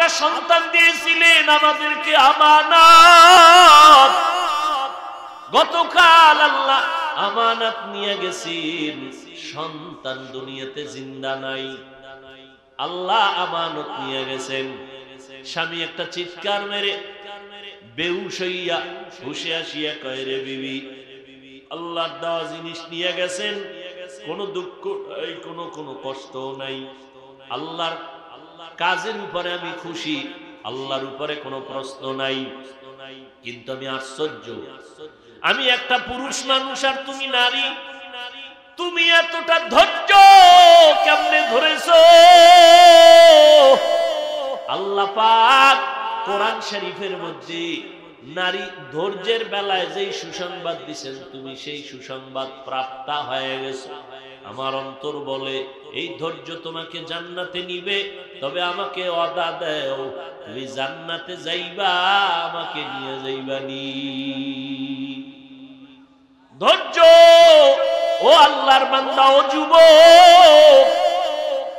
আপনারা সন্তান দিয়েছিলেন আমাদেরকে আমানত, গতকাল আল্লাহ আমানত নিয়ে গেছেন, সন্তান দুনিয়াতে জিন্দা নাই, আল্লাহ আমানত নিয়ে গেছেন। স্বামী একটা চিৎকার মেরে বেহুশ হইয়া হুশে আসিয়া কয়, রে বিবি, আল্লাহর দেওয়া জিনিস নিয়ে গেছেন, কোনো দুঃখ নাই, কোনো কষ্ট নাই, আল্লাহর কাজের উপরে আমি খুশি, আল্লাহর উপরে কোনো প্রশ্ন নাই। কিন্তু আমি আশ্চর্য, আমি একটা পুরুষ মানুষ আর তুমি নারী, তুমি এতটা ধৈর্য কেমনে ধরেছো? আল্লাহ পাক কোরআন শরীফের মধ্যে নারী ধৈর্যের বেলায় যেই সুসংবাদ দিয়েছেন, তুমি সেই সুসংবাদ প্রাপ্তা হয়ে গেছো। আমার অন্তর বলে এই ধৈর্য তোমাকে জান্নাতে নিবে, তবে আমাকে ওয়াদা দাও তুমি জান্নাতে যাইবা, আমাকে নিয়ে যাইবা নি। ধৈর্য ও আল্লাহর বান্দা, ও যুবক,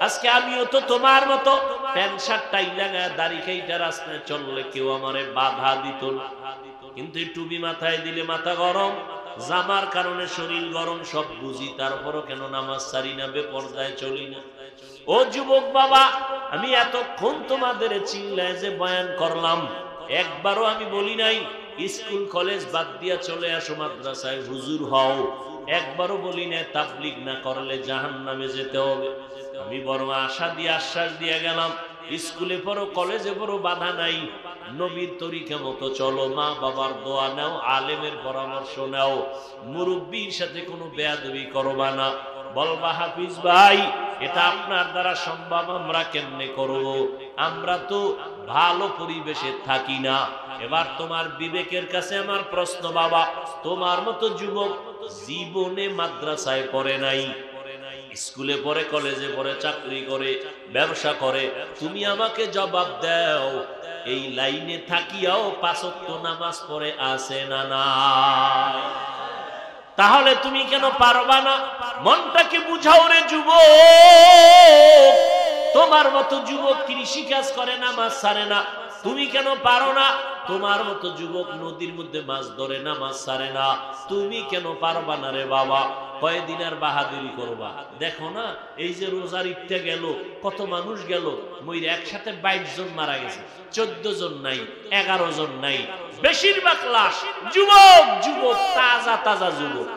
আজকে আমিও তো তোমার মতো প্যান্ট শার্ট টাই লাগা দাড়ি কাইটা রাস্তায় চললে কেউ আমারে বাধা দিত না, কিন্তু টুপি মাথায় দিলে মাথা গরম, জামার কারণে শরীর গরম, সব বুঝি, তারপরও কেন নামাজ ছাড়ি না, বেপরদায় চলি না। ও যুবক বাবা, আমি এতক্ষণ তোমাদের চিল্লায় যে বয়ান করলাম, একবারও আমি বলি নাই স্কুল কলেজ বাদ দিয়া চলে আসো মাদ্রাসায় হুজুর হও, একবারও বলি না তাবলীগ না করলে জাহান্নামে যেতে হবে। আমি বড় আশা দিয়ে আশ্বাস দিয়ে গেলাম, স্কুলে পড়ো কলেজে পড়ো বাধা নাই, নবীর তরিকা মতো চলো, মা বাবার দোয়া নাও, আলেমের পরামর্শ নাও, মুরব্বীর সাথে কোনো বেয়াদবি করবা না। বলবা হাফিজ ভাই এটা আপনার দ্বারা সম্ভব, আমরা কেমনে করব? আমরা তো ভালো পরিবেশে থাকি না। এবার তোমার বিবেকের কাছে আমার প্রশ্ন, বাবা তোমার মতো যুবক জীবনে মাদ্রাসায় পড়ে নাই, স্কুলে পড়ে, কলেজে পড়ে, চাকরি করে, ব্যবসা করে, তুমি আমাকে জবাব দাও, এই লাইনে থাকিয়াও ৫ ওয়াক্ত নামাজ পড়ে আছে না না? তাহলে তুমি কেন পারবা না? মনটাকে বুঝাও রে যুবক। তোমার মতো যুবক কৃষি কাজ করে, নামাজ ছাড়ে না, তুমি কেন পারো না? তোমার মতো যুবক নদীর মধ্যে মাছ ধরে, নামাজ ছাড়ে না, তুমি কেন পারবা না রে বাবা? কয়দিন আর বাহাদুরি করবা? দেখো না এই যে রোজার ঈদটা গেল, কত মানুষ গেল, মইর একসাথে ২২ জন মারা গেছে, ১৪ জন নাই, ১১ জন নাই, বেশিরভাগ লাশ যুবক, যুবক, তাজা তাজা যুবক।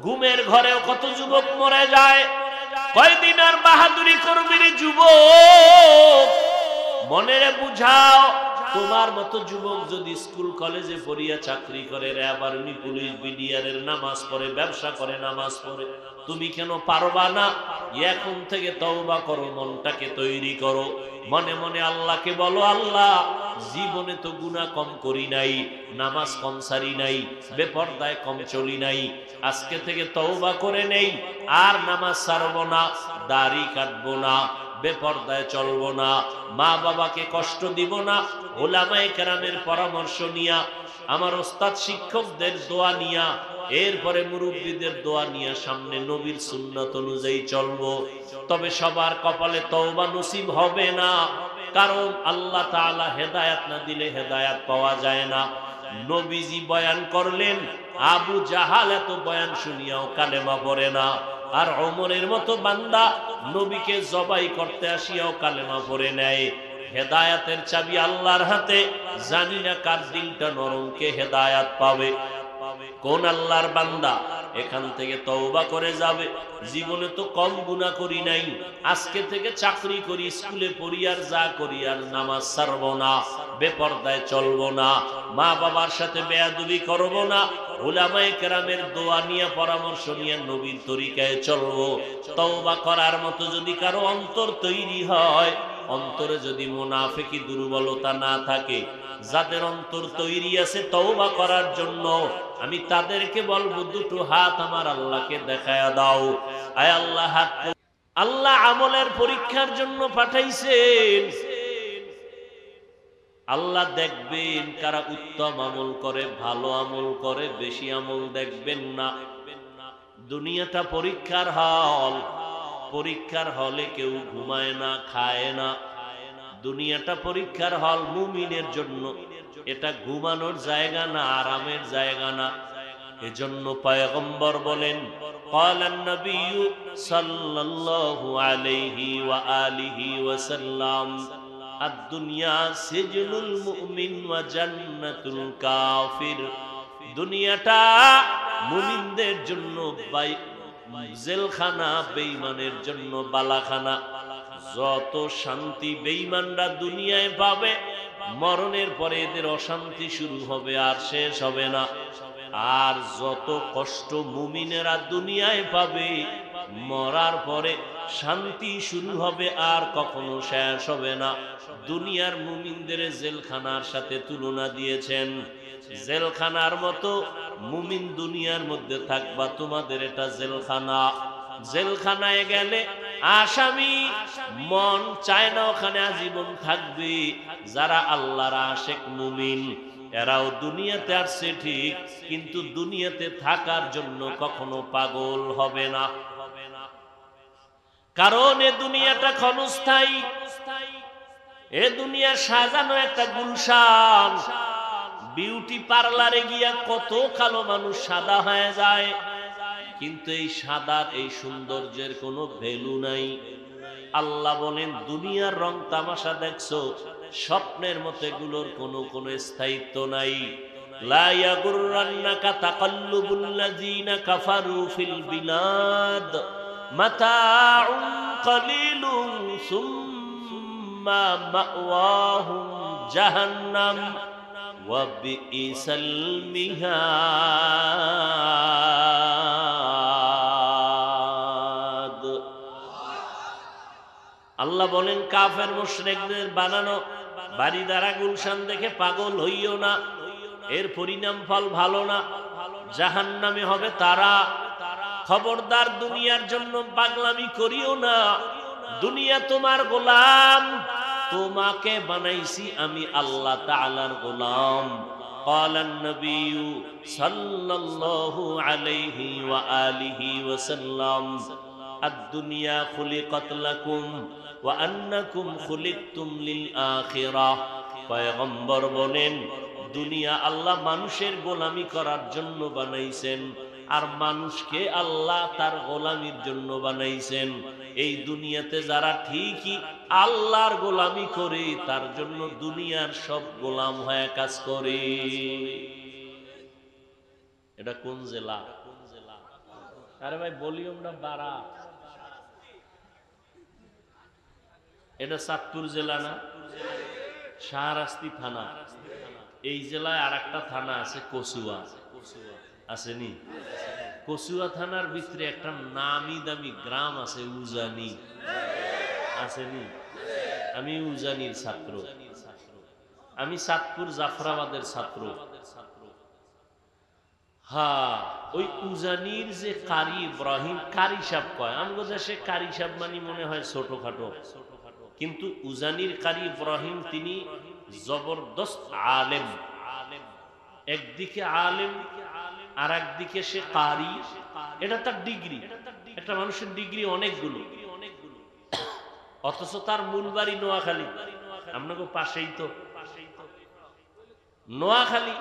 ঘুমের ঘরেও কত যুবক মরে যায়। কয়দিন আর বাহাদুরি করবি রে যুবক? মনেরে বুঝাও, তোমার মতো যুবক যদি স্কুল কলেজে পড়িয়া চাকরি করে, র্যাব আর্মি পুলিশ বিডিআরের নামাজ পড়ে, ব্যবসা করে, নামাজ পড়ে, তুমি কেন পারবা না? এখন থেকে তওবা করো, মনটাকে তৈরি করো, মনে মনে আল্লাহকে বলো, আল্লাহ জীবনে তো গুনাহ কম করি নাই, নামাজ কম সারি নাই, বেপরদায় কম চলি নাই, আজকে থেকে তওবা করে নেই, আর নামাজ ছাড়বো না, দাড়ি কাটবো না, বেপরদায় চলবো না, মা বাবাকে কষ্ট দিব না, ওলামায়ে কেরামের পরামর্শ নিয়া, আমার ওস্তাদ শিক্ষকদের দোয়া নিয়া, এরপরে মুরব্বীদের দোয়া নিয়া সামনে নবীর সুন্নাত অনুযায়ী চলবো। তবে সবার কপালে তওবা নসিব হবে না, কারণ আল্লাহ তাআলা হেদায়েত না দিলে হেদায়েত পাওয়া যায় না। নবীজি বয়ান করলেন, আবু জাহাল এত বয়ান শুনিয়াও কালেমা পড়ে না, আর ওমরের মতো বান্দা নবীকে জবাই করতে আসিয়াও কালেমা পড়ে নেয়। হেদায়েতের চাবি আল্লাহর হাতে, জানি না কার দিলটা নরম, কে হেদায়েত পাবে, কোন আল্লাহর বান্দা এখান থেকে তওবা করে যাবে। জীবনে তো কম গুনাহ করি নাই, আজকে থেকে চাকরি করি, স্কুলে পড়ি, আর যা করি, আর নামাজ ছাড়বো না, বেপরদায় চলবো না, মা বাবার সাথে বেয়াদবি করব না, উলামায়ে কেরামের দোয়া নিয়ে, পরামর্শ নিয়ে নবীর তরিকায় চলবো। তওবা করার মতো যদি কারো অন্তর তৈরি হয়, অন্তরে যদি মুনাফিকি দুর্বলতা না থাকে, যাদের অন্তর তৈরি আছে তওবা করার জন্য, আমি তাদেরকে বলবো দুটো হাত আমার আল্লাহকে দেখায়া দাও। আয় আল্লাহ, হাত আল্লাহ আমলের পরীক্ষার জন্য পাঠাইছেন। আল্লাহ দেখবেন কারা উত্তম আমল করে, ভালো আমল করে, বেশি আমল দেখবেন না। দুনিয়াটা পরীক্ষার হল, পরীক্ষার হলে কেউ ঘুমায় না, খায় না, দুনিয়াটা পরীক্ষার হল মুমিনের জন্য, এটা ঘুমানোর জায়গা না, আরামের জায়গা না। এজন্য পয়গম্বর বলেন, ক্বালান নবিয়্যু সাল্লাল্লাহু আলাইহি ওয়া আলিহি ওয়াসাল্লাম, আদ-দুনিয়া সিজনুল মুমিন ওয়া জান্নাতুল কাফির। দুনিয়াটা মুমিনদের জন্য জেলখানা, বেঈমানের জন্য বালাখানা। যত শান্তি বেঈমানরা দুনিয়ায় পাবে, মরণের পরে এদের অশান্তি শুরু হবে, আর শেষ হবে না। আর যত কষ্ট মুমিনেরা দুনিয়ায় পাবে, মরার পরে শান্তি শুরু হবে, আর কখনো শেষ হবে না। দুনিয়ার মুমিনদের জেলখানার সাথে তুলনা দিয়েছেন। জেলখানার মতো মুমিন দুনিয়ার মধ্যে থাকবা, তোমাদের এটা জেলখানা। জেলখানায় গেলে আসামি মন চায় না ওখানে আজীবন থাকবে। যারা আল্লাহর আশিক মুমিন, এরাও দুনিয়াতে আসছে ঠিক, কিন্তু দুনিয়াতে থাকার জন্য কখনো পাগল হবে না। কারণ এ দুনিয়াটা ক্ষণস্থায়ী। এ দুনিয়া সাজানো একটা গুলশান। বিউটি পার্লারে গিয়া কত কালো মানুষ সাদা হয়ে যায়, কিন্তু এই সাদার, এই সৌন্দর্যের কোনো ভ্যালু নাই। আল্লাহ বলেন, দুনিয়ার রং তামাশা দেখছো, স্বপ্নের মতো এগুলোর কোনো স্থায়িত্ব নাই। লা ইয়াগুররান্নাকা তাকাল্লুবুল লাযিনা কাফারু ফিল বিলাদ মাতাউন কালিলুন সুম্মা মাওয়াহুম জাহান্নাম ওয়া বিইসাল মিহাদ। আল্লাহ বলেন, কাফের মুশরিকদের বানানো বাড়ি দ্বারা গুলশান দেখে পাগল হইও না, এর পরিণাম ফল ভালো না, জাহান্নামে হবে তারা। খবরদার, দুনিয়ার জন্য পাগলামি করিও না। দুনিয়া তোমার গোলাম, তোমাকে বানাইছি আমি আল্লাহ তাআলার গোলাম। ক্বালান নবিয়্যু সাল্লাল্লাহু আলাইহি ওয়া আলিহি ওয়াসাল্লাম, আদ-দুনিয়া খুলিকাত লাকুম ওয়া আন্নাকুম খুলিকতুম লিল আখিরাহ। পয়গম্বর বলেন, দুনিয়া আল্লাহ মানুষের গোলামি করার জন্য বানাইছেন, আর মানুষকে আল্লাহ তার গোলামির জন্য বানাইছেন। এই দুনিয়াতে যারা ঠিকই আল্লাহর গোলামি করে, তার জন্য দুনিয়ার সব গোলাম হয়ে কাজ করে। এটা কোন জেলা? আরে ভাই, ভলিউমটা বাড়া। এটা চাঁদপুর জেলা না? শাহরাস্তি থানা। এই জেলায় আর একটা থানা আছে, কচুয়া। আসেনি? কচুয়া থানার ভিতরে একটা নামি দামি গ্রাম আছে, উজানি। আসেনি? আমি উজানির ছাত্র। আমি চাঁদপুর জাফরাবাদের ছাত্র। হ্যাঁ, ওই উজানির যে কারি ইব্রাহিম, কারি সাহেব কয়, আমগো দেশে কারি সাহেব মানে মনে হয় ছোটখাটো, কিন্তু উজানির কারি ইব্রাহিম তিনি জবরদস্ত আলেম। একদিকে আলেম, আর একদিকে সে কারি। এটা তার ডিগ্রি। একটা মানুষের ডিগ্রি অনেকগুলো, অথচ তার মূল বাড়ি নোয়াখালী। আপনাকে পাশেই তো নোয়াখালী।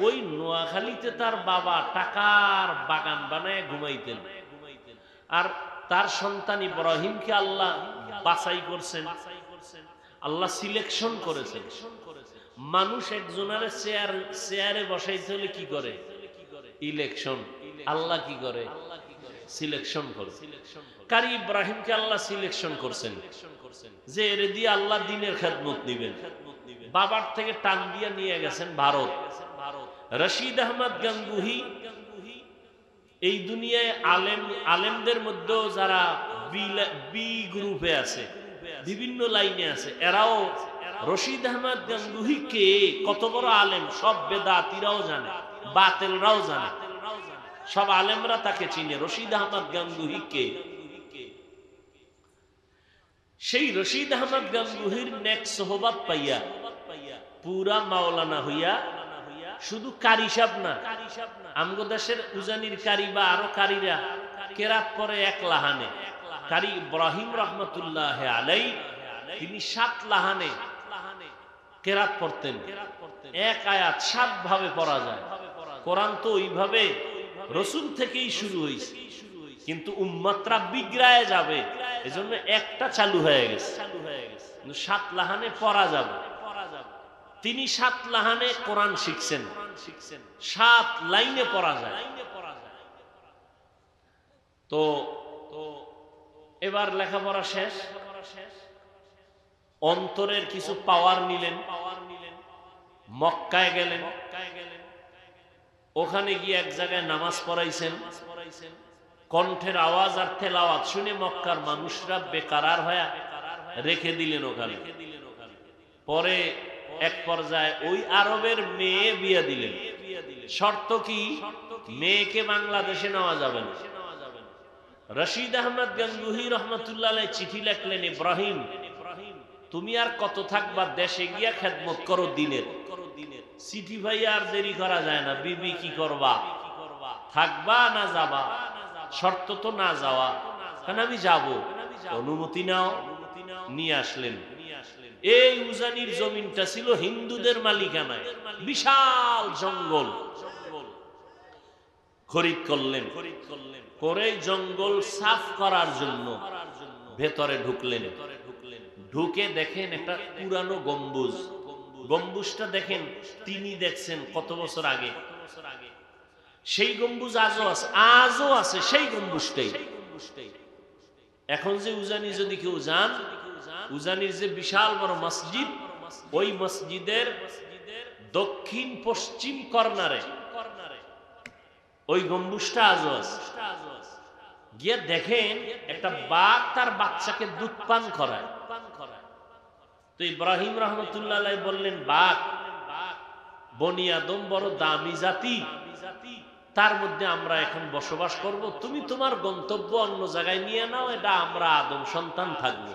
ওই নোয়াখালীতে তার বাবা টাকার বাগান বানায় ঘুমাইতেন, আর তার সন্তান ইব্রাহিমকে আল্লাহ বাছাই করছেন, আল্লাহ সিলেকশন করেছেন। মানুষ একজনের চেয়ারে বসাইতে হলে কি করে? ইলেকশন। আল্লাহ কি করে? সিলেকশন করে। কারি ইব্রাহিমকে আল্লাহ সিলেকশন করছেন যে এর দিয়ে আল্লাহ দ্বীনের খেদমত নিবেন। বাবার থেকে টান দিয়ে নিয়ে গেছেন ভারত। রশিদ আহমদ গাঙ্গুহি এই দুনিয়ায় আলেমদের মধ্যেও যারা বি গ্রুপে আছে, বিভিন্ন লাইনে আছে, এরাও রশিদ আহমদ গাঙ্গুহি কে, কত বড় আলেম, সব বেদাতিরাও জানে, বাতিলরাও জানে, সব আলেমরা তাকে চিনে। রশিদ আহমদ গাঙ্গুহি কে? সেই রশিদ আহমদ গাঙ্গুহির নেক সোহবত পাইয়া পুরা মাওলানা হইয়া, শুধু কারি সাহেব না, আমগো দেশের উজানির কারি বা আরো কারিরা কেরাত পরে এক লাহানে। কারি ইব্রাহিম রহমতুল্লাহ আলাই তিনি 7 লাহানে কেরাত পড়তেন। এক আয়াত 7 ভাবে পড়া যায়। কোরআন তো ওইভাবে রাসূল থেকেই শুরু হয়েছে, কিন্তু উম্মতরা বিগড়ায় যাবে এজন্য একটা চালু হয়ে গেছে, কিন্তু 7 লাহানে পড়া যাবে। তিনি 7 লাহানে কোরআন শিখছেন, 7 লাইনে পড়া যায়। তো এবার লেখাপড়া শেষ, অন্তরের কিছু পাওয়ার নিলেন, মক্কায় গেলেন। ওখানে গিয়ে এক জায়গায় নামাজ পড়াইছেন। কণ্ঠের আওয়াজ আর তেলাওয়াত শুনে মক্কার মানুষরা বেকারার হয়ে রেখে দিলেন ওখানে। পরে এক পর্যায়ে ওই আরবের মেয়ে বিয়ে দিলেন। শর্ত কি? মেয়েকে বাংলাদেশে নেওয়া যাবে না। রশিদ আহমদ গঙ্গুহি রহমতুল্লাহ আলাইহি চিঠি লিখলেন, ইব্রাহিম তুমি আর কত থাকবা, দেশে গিয়া খেদমত করো দিনের। চিঠি ভাই আর দেরি করা যায় না, বিবি কি করবা, থাকবা না যাবা? শর্ত তো না যাওয়া, কারণ আমি যাব, অনুমতি নাও। নিয়ে আসলেন। এই উজানির জমিনটা ছিল হিন্দুদের মালিকানায়, বিশাল জঙ্গল। খরিদ করলেন, করে জঙ্গল সাফ করার জন্য ভেতরে ঢুকলেন। ঢুকে দেখেন একটা পুরানো গম্বুজ। গম্বুজটা দেখেন, তিনি দেখছেন কত বছর আগে। সেই গম্বুজ আজও আছে সেই গম্বুজটাই। এখন যে উজানি যদি কেউ যান, উজানির যে বিশাল বড় মসজিদ, ওই মসজিদের দক্ষিণ পশ্চিম কর্নারে ওই গম্বুজটা আজও আছে। গিয়ে দেখেন একটা বাঘ তার বাচ্চাকে দুধ পান করায়। তো ইব্রাহিম রহমতুল্লাহ আলাইহি বললেন, বাঘ বনি আদম বড় দামি জাতি, তার মধ্যে আমরা এখন বসবাস করব, তুমি তোমার গন্তব্য অন্য জায়গায় নিয়ে নাও, এটা আমরা আদম সন্তান থাকবো।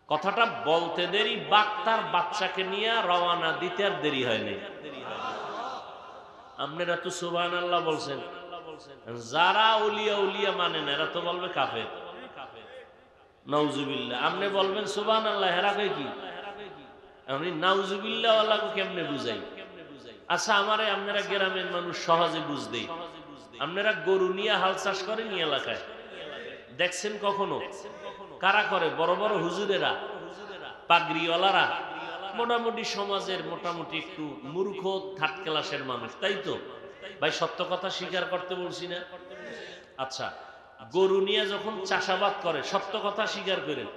কথাটা বলতে দেরি, বাঘ তার বাচ্চাকে নিয়ে রওনা দিতে আর দেরি হয়নি। আপনারা তো সুবহানাল্লাহ বলছেন, যারা উলিয়া উলিয়া মানে না এরা তো বলবে কাফের, নাউজুবিল্লাহ। আপনি বলবেন সুবহানাল্লাহ, হেরা কই কি? আমি নাউজুবিল্লাহ ওয়ালাকে কেমনে বুঝাই? আচ্ছা, আমারে আপনারা গ্রামের মানুষ সহজে বুঝদেই। আপনারা গরু নিয়ে হাল চাষ করেন এই এলাকায়, দেখছেন কখনো? কারা করে? বড় বড় হুজুরেরা, পাগড়িওয়ালারা, মোটামুটি সমাজের মোটামুটি একটু মূর্খ থার্ড ক্লাসের মানুষ, তাই তো ভাই? সত্য কথা স্বীকার করতে বলছি না? আচ্ছা, গরু নিয়ে যখন চাষাবাদ করে, সত্য কথা স্বীকার করেন,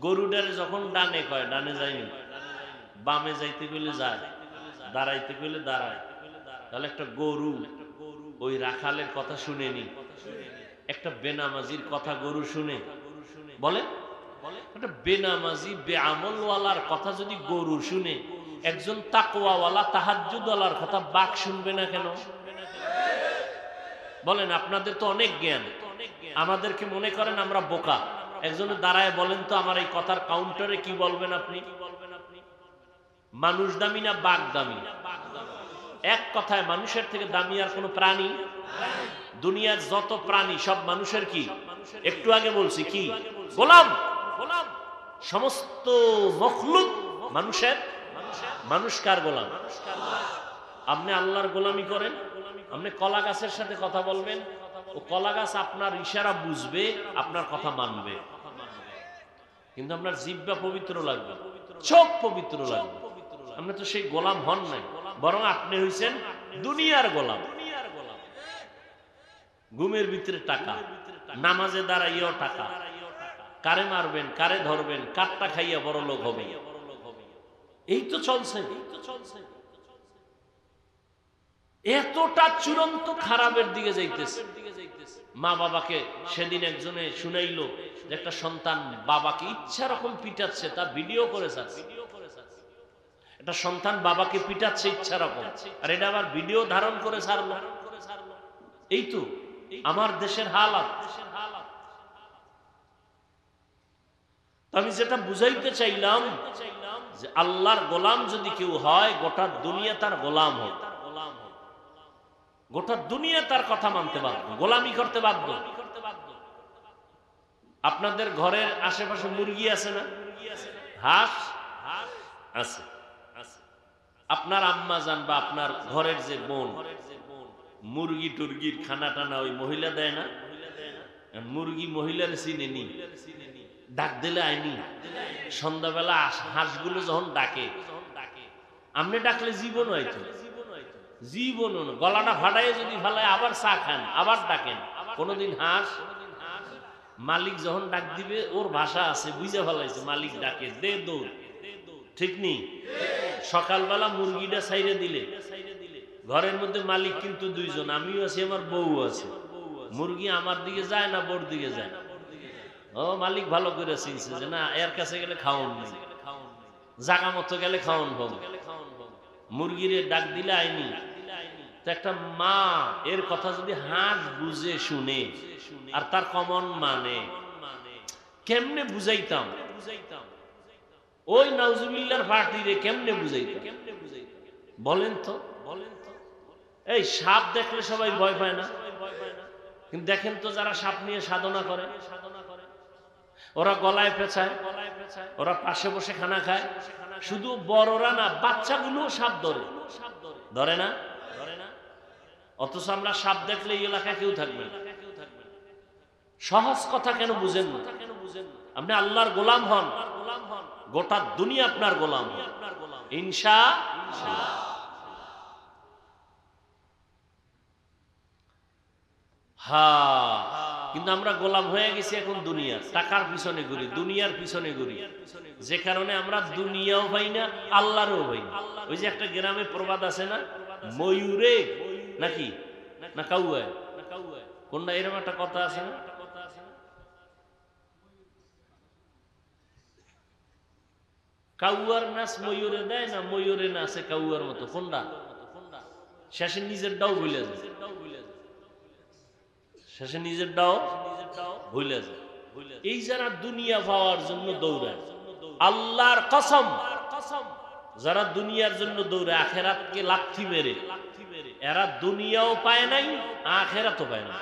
গরুটারে যখন ডানে কয় ডানে যায়নি, বামে যাইতে গেলে যায়, দাঁড়াইতে গেলে দাঁড়ায়, তাহলে একটা গরু ওই রাখালের কথা শুনেনি, একটা বেনামাজির কথা গরু শুনে? বলে একটা বেনামাজি বেআমলওয়ালার কথা যদি গরু শুনে, একজন তাকওয়াওয়ালা তাহাজ্জুদওয়ালার কথা বাঘ শুনবে না কেন? বলেন, আপনাদের তো অনেক জ্ঞান, আমাদেরকে মনে করেন আমরা বোকা। একজনে দাঁড়ায় বলেন তো আমার এই কথার কাউন্টারে কি বলবেন আপনি? মানুষ দামি না বাঘ দামি? এক কথায় মানুষের থেকে দামি আর কোন প্রাণী? দুনিয়ার যত প্রাণী সব মানুষের কি? একটু আগে বলছি কি? গোলাম। সমস্ত মখলুক মানুষের। মানুষ কার গোলাম? আপনি আল্লাহর গোলামি করেন, আপনি কলা গাছের সাথে কথা বলবেন, ও কলা গাছ আপনার ইশারা বুঝবে, আপনার কথা মানবে, কিন্তু আপনার জিহ্বা পবিত্র লাগবে, চোখ পবিত্র লাগবে। আপনি তো সেই গোলাম হন নাই, বরং আপনি হইছেন দুনিয়ার গোলাম। ঘুমের ভিতরে টাকা, নামাজে দাঁড়াইয়াও টাকা, কারে মারবেন, কারে ধরবেন, কারটা খাইয়া বড় লোক হবে, এই তো চলছে। এতটা চূড়ান্ত খারাপের দিকে যাইতেছে। মা বাবাকে সেদিন একজনে শুনাইলো যে একটা সন্তান বাবাকে ইচ্ছা রকম পিটাচ্ছে, তা ভিডিও করে যাচ্ছে। একটা সন্তান বাবাকে পিটাচ্ছে ইচ্ছা রকম, আর এটা আবার ভিডিও ধারণ করে ছাড়লো। এই তো আমার দেশের হালাত। আমি যেটা বুঝাইতে চাইলাম যে আল্লাহর গোলাম যদি কেউ হয়, গোটা দুনিয়া তার গোলাম হোক, গোটা দুনিয়া তার কথা মানতে বাধ্য, গোলামি করতে বাধ্য। আপনাদের ঘরের আশেপাশে মুরগি আছে না? হাঁস আছে। আপনার আম্মা জান বা আপনার ঘরের যে বোন মুরগি টুরগির খানা টানা ওই মহিলা দেয় না? মুরগি মহিলার চিনেনি, ডাক দিলে আইনি। সন্ধ্যাবেলা হাঁসগুলো যখন ডাকে, আপনি ডাকলে জীবন হয়তো জীবন গলাটা ফাটাই যদি ফালায় আবার চা খান, আবার ডাকেন। কোনদিন হাঁস মালিক যখন ডাক দিবে ওর ভাষা আছে, বুঝে ফেলাইছে মালিক ডাকে, দে দৌড়। ঠিক নেই? সকালবেলা মুরগিটা ছাইরে দিলে ঘরের মধ্যে মালিক কিন্তু দুইজন, আমিও আছি আমার বউ আছে। মুরগি আমার দিকে যায় না বোর দিকে যায়? ও মালিক ভালো করে চিনছে যে না এর কাছে গেলে খাওয়ান নেই, জাগা মতো গেলে খাওয়ান পাবো। মুরগিরে ডাক দিলে আইনি। তো একটা মা এর কথা যদি হাঁস বুঝে শুনে আর তার কমন মানে কেমনে বুঝাইতাম? ওই নাউজুবিল্লাহর পার্টিরে কেমনে বুঝাইতাম বলেন তো? এই সাপ দেখলে সবাই ভয় পায় না? কিন্তু দেখেন তো যারা সাপ নিয়ে সাধনা করে, ওরা গলায় পেঁচায়, ওরা পাশে বসে খানা খায়। শুধু বড়রা না, বাচ্চাগুলো সাপ ধরে, ধরে না? অথচ আমরা সাপ দেখলে এই এলাকায় কেউ থাকবে না। সহজ কথা কেন বুঝেন না? আপনি আল্লাহর গোলাম হন, গোটা দুনিয়া আপনার গোলাম ইনশাআল্লাহ। হ্যাঁ, কিন্তু আমরা গোলাম হয়ে গেছি এখন দুনিয়ার, টাকার পিছনে ঘুরি, দুনিয়ার পিছনে ঘুরি, যে কারণে আমরা দুনিয়াও পাই না, আল্লাহরও পাই না। ওই যে একটা গ্রামে প্রবাদ আছে না, ময়ূরে নাকি না কাউয়ায়, কোনটা এরকম একটা কথা আছে না? কাউয়ার নাচ ময়ূরে দেয় না, ময়ূরে নাচে কাউয়ার মতো, কোনটা? শেষে নিজের ডাও ভুলে যায়, শেষে নিজের ডাও ভুলে যায়। এই যারা দুনিয়া পাওয়ার জন্য দৌড়ায়, আল্লাহর কসম, যারা দুনিয়ার জন্য দৌড়ায় আখেরাতকে লাথি মেরে, এরা দুনিয়াও পায় নাই, আখেরাতও পায় না।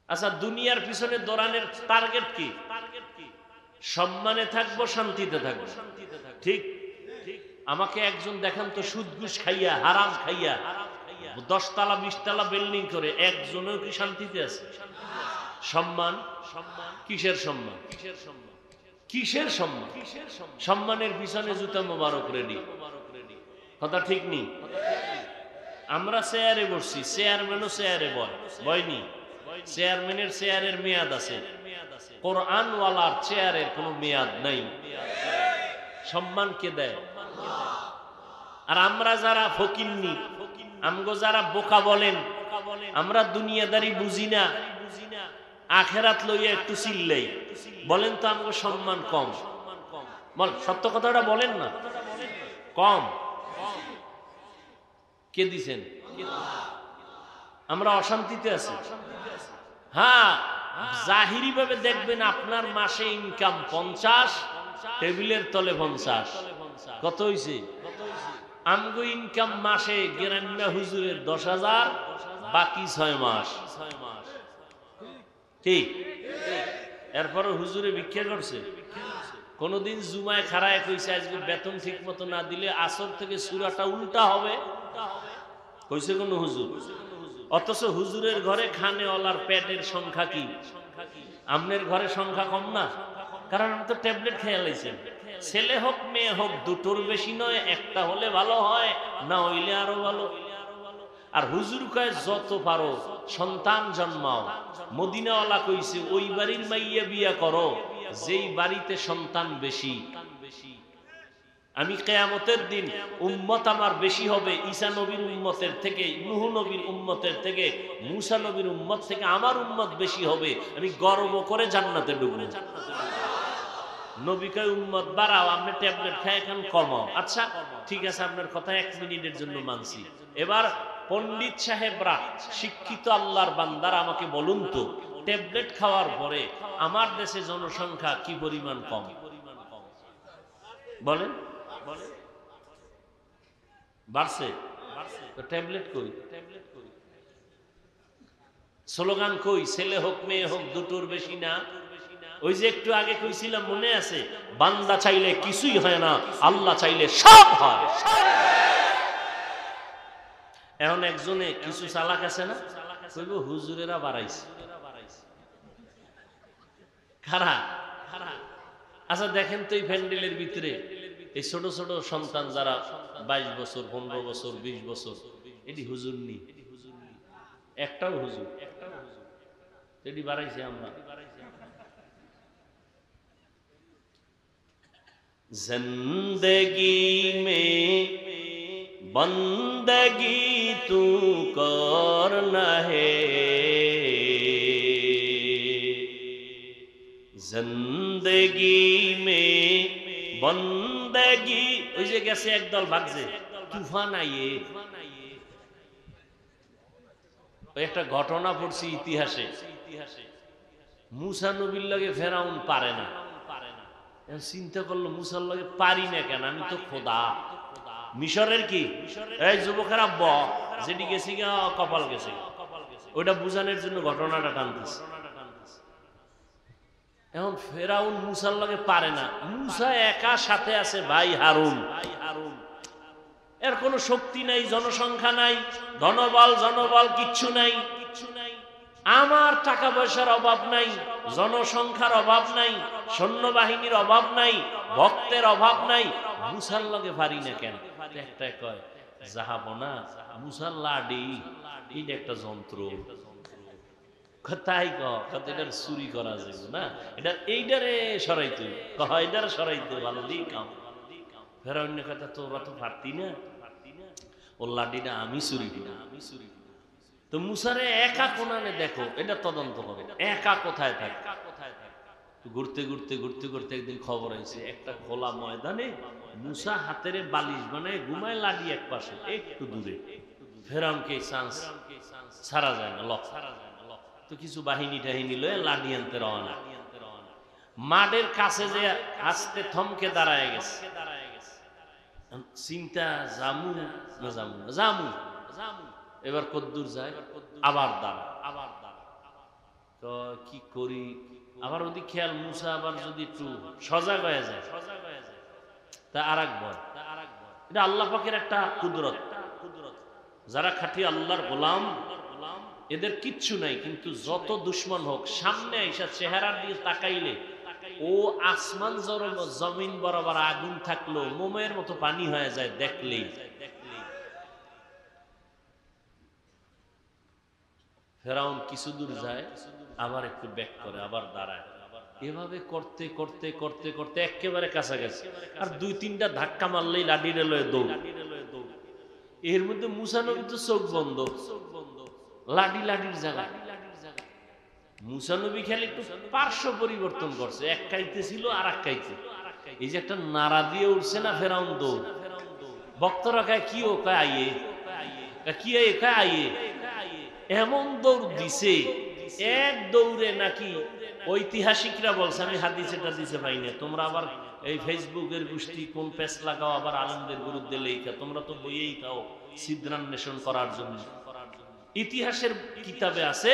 আচ্ছা, দুনিয়ার পিছনে দৌড়ানোর টার্গেট কি? সম্মানে থাকবো, শান্তিতে থাকবো, ঠিক? আমাকে একজন দেখান তো সুদ ঘুষ খাইয়া, হারাম খাইয়া 10 তলা 20 তলা বিল্ডিং করে একজনও কি শান্তিতে আছে? সম্মান, কিসের সম্মান? কিসের সম্মান? সম্মানের পিছনে জুতা মোবারক রেডি, কথা ঠিক নেই? আমরা চেয়ারে বসছি, চেয়ারম্যানও চেয়ারে বয়নি। চেয়ারম্যানের চেয়ারের মেয়াদ আছে, কোরআনওয়ালার চেয়ারের কোনো মেয়াদ নাই। সম্মান কে দেয়? আর আমরা যারা ফকিন্নি, আমগো যারা বোকা বলেন, আমরা দুনিয়াদারি বুঝি না, আখেরাত লইয়া একটু চিল্লাই, বলেন তো আমগো সম্মান কম? বল, সত্য কথাটা বলেন না, কম কে দিছেন? আমরা অশান্তিতে আছি। হ্যাঁ, জাহিরি ভাবে দেখবেন আপনার মাসে ইনকাম 50, টেবিলের তলে 50। কত হইছে? আমগো ইনকাম মাসে গেরান্না হুজুরের 10,000, বাকি 6 মাস, ঠিক? এরপরে হুজুরে ভিক্ষা করছে। কোনদিন জুমায় খাড়ায় কইছে আজকে বেতন ঠিক মতো না দিলে আসর থেকে সূরাটা উল্টা হবে, কইছে কোন হুজুর? অথচ হুজুরের ঘরে খানেওয়ালার পেটের সংখ্যা কি? আমনের ঘরে সংখ্যা কম না? কারণ আমি তো ট্যাবলেট খেয়ে লাইছেন। ছেলে হোক মেয়ে হোক দুটোর বেশি নয়, একটা হলে ভালো হয়, না হইলে আরো ভালো। আর হুজুর কয় যত পারো সন্তান জন্মাও। মদিনাওয়ালা কইছে ওই বাড়ির মাইয়া বিয়া করো যেই বাড়িতে সন্তান বেশি। আমি কিয়ামতের দিন উম্মত আমার বেশি হবে ঈসা নবীর উম্মতের থেকে, নূহ নবীর উম্মতের থেকে, মূসা নবীর উম্মত থেকে আমার উম্মত বেশি হবে। আমি গর্ব করে জান্নাতে ঢুকবো। নবী কয় উম্মত বাড়াও, আপনি ট্যাবলেট খায় এখন কমাও। আচ্ছা ঠিক আছে, আপনার কথা 1 মিনিটের জন্য মানছি। এবার পণ্ডিত সাহেবরা, শিক্ষিত আল্লাহর বান্দারা আমাকে বলুন তো, ট্যাবলেট খাওয়ার পরে আমার দেশে জনসংখ্যা কি পরিমাণ কম? বলেন, বাড়ছে তো ট্যাবলেট কই? স্লোগান কই? ছেলে হোক মেয়ে হোক দুটোর বেশি না। ওই যে একটু আগে কইছিলাম মনে আছে, বান্দা চাইলে কিছুই হয় না, আল্লাহ চাইলে সব হয়। এখন একজনে কিছু চালাক আছে না, কইব হুজুরেরা বাড়াইছে। খারা আচ্ছা দেখেন তো এই প্যান্ডেলের ভিতরে এই ছোট ছোট সন্তান যারা 22 বছর 15 বছর 20 বছর, এটি হুজুর নি, একটাও হুজুর, এটি বাড়াইছে আমরা। जिंदगी में बंदगी तू करना है, जिंदगी में बंदगी। ওই যে গেছে একদল ভাগছে, তুফান আইয়ে। ওই একটা ঘটনা পড়ছি ইতিহাসে, মুসা নবীর লাগে ফেরাউন পারে না। চিন্তা করলো মুসার লগে পারি না কেন, আমি তো খোদা। মিশরের কি এই যুবকেরা যেটি গেছি কপাল গেছে, ওইটা বুঝানোর জন্য ঘটনাটা টানতেছে। এখন ফেরাউন মুসার লগে পারে না, মুসা একা, সাথে আছে ভাই হারুন। এর কোনো শক্তি নাই, জনসংখ্যা নাই, জনবল কিচ্ছু নাই। আমার টাকা পয়সার অভাব নাই, জনসংখ্যার অভাব নাই, সৈন্যবাহিনীর অভাব নাই, ভক্তের অভাব নাই, মুসার লগে পারি না কেন? একটা কয় জাহাবনা মুসার লাডি, এটা একটা যন্ত্র। তাই কতার চুরি করা যাবে না, এটা এইটারে সরাইতে, এইটারে সরাইতে ভালো দিই কাম। ফেরাউন কথা তোরা তো পারতি না, ও লাডিটা আমি চুরি করি, আমি চুরি। তো মুসারে একা কোনানে দেখো, এটা তদন্ত করো, একা কোথায় থাকে। ঘুরতে ঘুরতে ঘুরতে ঘুরতে একদিন খবর আইছে, একটা খোলা ময়দানে মুসা হাতের বালিশ বানায় ঘুমায়, লাডি এক পাশে একটু দূরে। ফেরাউনকে চান্স ছাড়া যায় না, লক তো কিছু বাহিনী টাহিনী লয়ে লাডি আনতে রওনা। মাঠের কাছে যে আস্তে থমকে দাঁড়ায় গেছে, চিন্তা জামু না জামু না, জামু জামু। এবার কদ্দুর যায়, আবার দাঁড়া, আবার দাঁড়া, তো কি করি? আবার ওদিক খেয়াল, মুসা আবার যদি একটু সজাগ হয়ে যায়, তা আর এক ভয়। এটা আল্লাহ পাকের একটা কুদরত। যারা খাঁটি আল্লাহর গোলাম, এদের কিচ্ছু নাই, কিন্তু যত দুশ্মন হোক সামনে আইসা চেহারার দিকে তাকাইলে ও আসমান জমিন বরাবর আগুন থাকলো মোমের মতো পানি হয়ে যায় দেখলেই। ফেরাউন কিছু দূর যায়, আবার একটু ব্যাক করে, আবার দাঁড়ায়। এভাবে করতে করতে করতে করতে একেবারে কাছাকাছি, আর 2-3টা ধাক্কা মারলেই লাঠি রেলয়ে দৌড়। এর মধ্যে মুসা নবী তো চোখ বন্ধ, লাঠি লাঠির জায়গায়। মুসা নবী খেলে একটু পার্শ্ব পরিবর্তন করছে, এক কাইতে ছিল আর এক কাইতে। এই যে একটা নাড়া দিয়ে উঠছে না, ফেরাউন দৌড়। ভক্তরা কয় কি, ও কয় আইয়ে, কি আইয়ে। এমন দৌড় দিছে, এক দৌড়ে নাকি ঐতিহাসিকরা বলছে, আমি হাদিসে টাদিসে পাই না, তোমরা আবার এই ফেসবুকের গোষ্ঠী কোন পেজ লাগাও, আবার আলেমদের বিরুদ্ধে লেখা, তোমরা তো বইয়েই খাও ছিদ্রান্বেষণ করার জন্য। ইতিহাসের কিতাবে আছে,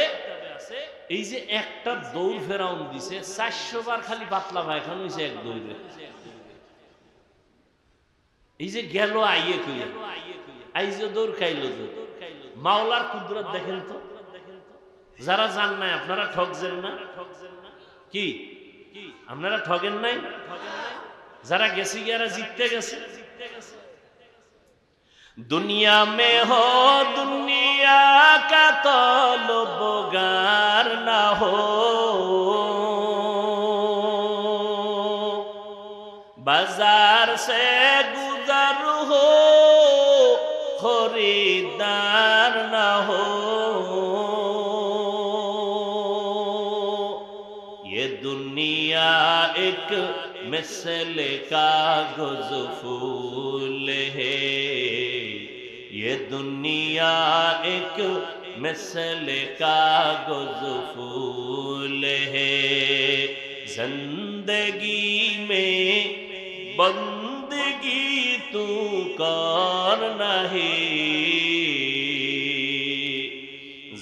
এই যে একটা দৌড় ফেরাউন দিছে, 400 বার খালি পাতলা পায়খানা হইছে এক দৌড়ে। এই যে গেল আইয়ে কইয়া, আইজো দৌড় খাইলো দৌড়। মাওলার কুদরত দেখেন তো। যারা জান নাই আপনারা ঠকছেন না কি? আপনারা ঠকেন নাই? যারা গেছে গিয়ারা জিততে গেছে। दुनिया में हो दुनिया का तलबगार ना हो, बाजार से गुजर हो खरीदार ना हो, ये दुनिया एक मिसल कागज फूल है, ये दुनिया एक मिसल कागज फूल है, जिंदगी में बंदगी तू करना है,